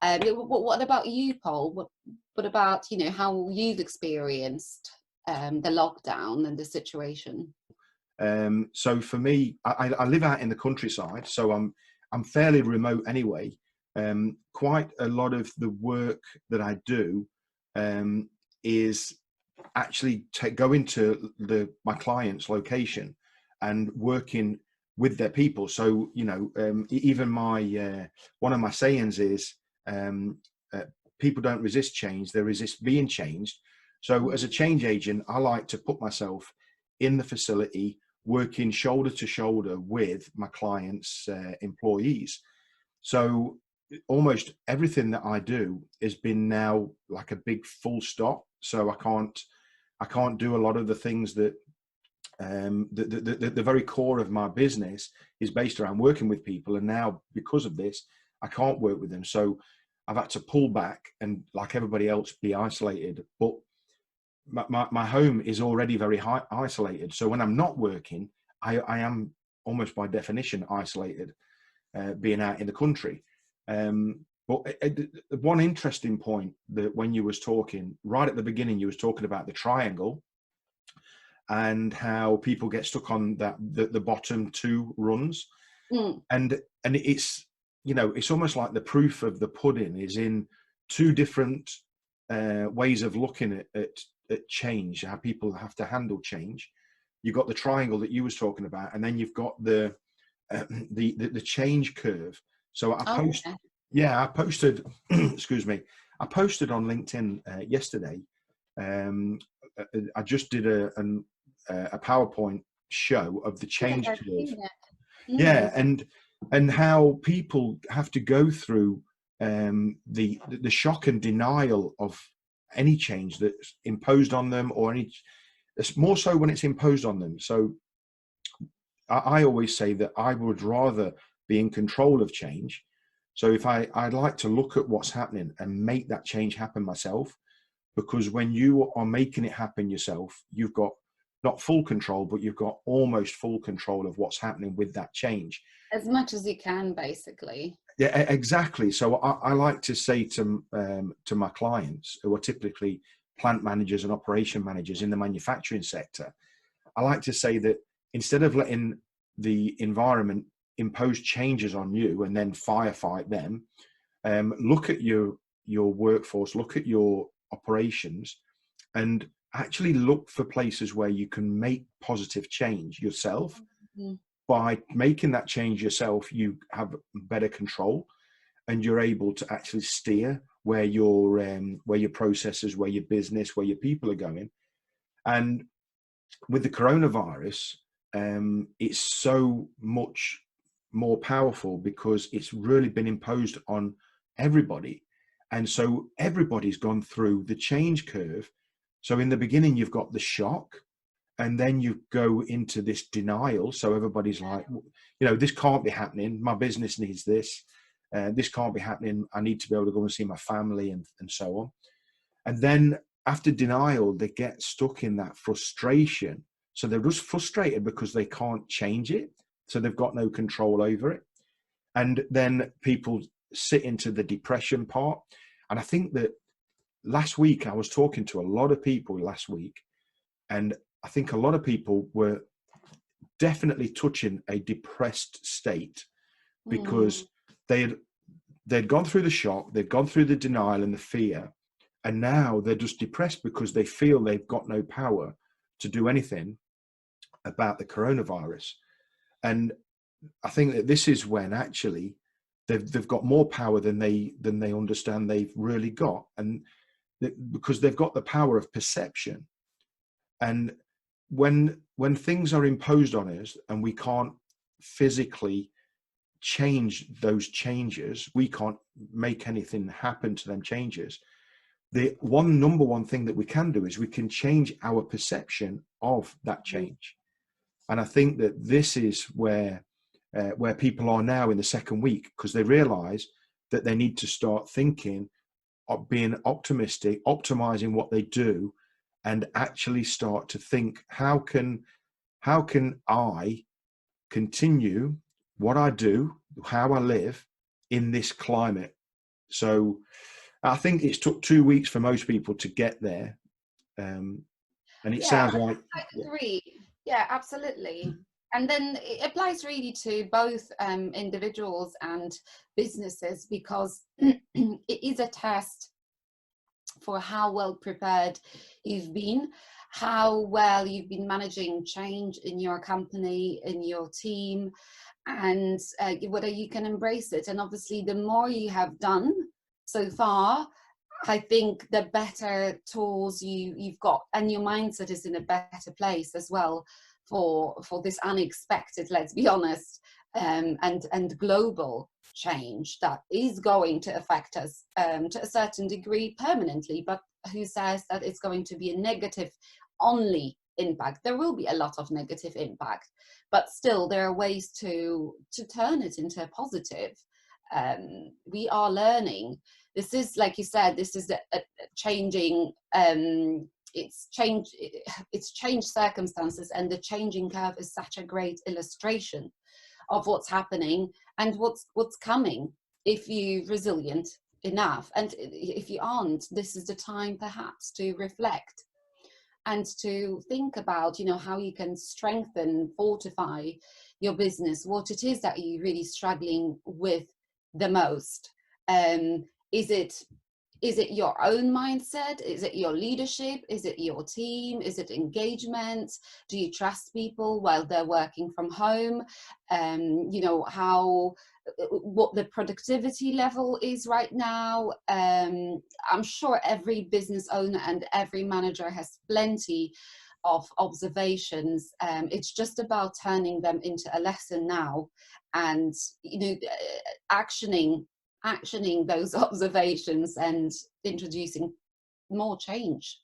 What about you, Paul? What about, how you've experienced the lockdown and the situation? So for me, I live out in the countryside, so I'm fairly remote anyway. Quite a lot of the work that I do is actually going to my client's location and working with their people. So even my one of my sayings is, um, uh, people don't resist change; they resist being changed. So as a change agent, I like to put myself in the facility, working shoulder to shoulder with my clients' employees. So almost everything that I do has been now like a big full stop. So I can't do a lot of the things that the very core of my business is based around working with people. And now because of this, I can't work with them. So I've had to pull back and, like everybody else, be isolated. But my home is already very isolated. So when I'm not working, I am almost by definition isolated, being out in the country. But one interesting point that when you was talking right at the beginning, you was talking about the triangle and how people get stuck on the bottom two rungs, Mm. and it's almost like the proof of the pudding is in two different ways of looking at change, how people have to handle change. You've got the triangle that you was talking about, and then you've got the change curve. So Oh, yeah. I posted, excuse me, I posted on LinkedIn yesterday. Um, I just did a PowerPoint show of the Yes, change I've curve. seen it. Yeah, Mm. and how people have to go through the shock and denial of any change that's imposed on them, or any. It's more so when it's imposed on them. So I always say that I would rather be in control of change. So if I'd like to look at what's happening and make that change happen myself, because when you are making it happen yourself, you've got not full control, but you've got almost full control of what's happening with that change. As much as you can, basically. Yeah, exactly. So I like to say to my clients, who are typically plant managers and operation managers in the manufacturing sector, I like to say that instead of letting the environment impose changes on you and then firefight them, look at your workforce, look at your operations, and actually look for places where you can make positive change yourself. Mm. By making that change yourself, you have better control, and you're able to actually steer where your processes, where your business, where your people are going. And with the coronavirus, it's so much more powerful because it's really been imposed on everybody. And so everybody's gone through the change curve. So in the beginning, you've got the shock, and then you go into this denial. So everybody's like, this can't be happening. My business needs this. This can't be happening. I need to be able to go and see my family, and so on. And then after denial, they get stuck in that frustration. So they're just frustrated because they can't change it. So they've got no control over it. And then people sit into the depression part. And I think that last week, I was talking to a lot of people last week, and I think a lot of people were definitely touching a depressed state Mm. because they'd gone through the shock, they'd gone through the denial and the fear, and now they're just depressed because they feel they've got no power to do anything about the coronavirus. And I think that this is when actually they've got more power than they understand they've really got, and because they've got the power of perception. And when things are imposed on us and we can't physically change those changes, we can't make anything happen to them changes. The number one thing that we can do is we can change our perception of that change. And I think that this is where people are now in the second week, because they realize that they need to start thinking of being optimistic, optimizing what they do, and actually start to think, how can I continue what I do, how I live in this climate So I think it's took 2 weeks for most people to get there. And it Yeah, sounds like, I yeah. agree. Yeah, absolutely. And then it applies really to both individuals and businesses, because it is a test for how well prepared you've been, how well you've been managing change in your company, in your team, and whether you can embrace it. And obviously, the more you have done so far, I think the better tools you've got, and your mindset is in a better place as well for this unexpected, let's be honest, and global change that is going to affect us to a certain degree permanently. But who says that it's going to be a negative only impact? There will be a lot of negative impact, but still there are ways to turn it into a positive. We are learning. This is, like you said, this is a changing it's changed circumstances, and the changing curve is such a great illustration of what's happening and what's coming, if you're resilient enough. And if you aren't, this is the time perhaps to reflect and to think about, how you can strengthen, fortify your business, what it is that you're really struggling with the most. Is it your own mindset? Is it your leadership? Is it your team? Is it engagement? Do you trust people while they're working from home? What the productivity level is right now. I'm sure every business owner and every manager has plenty of observations. It's just about turning them into a lesson now, and actioning those observations and introducing more change.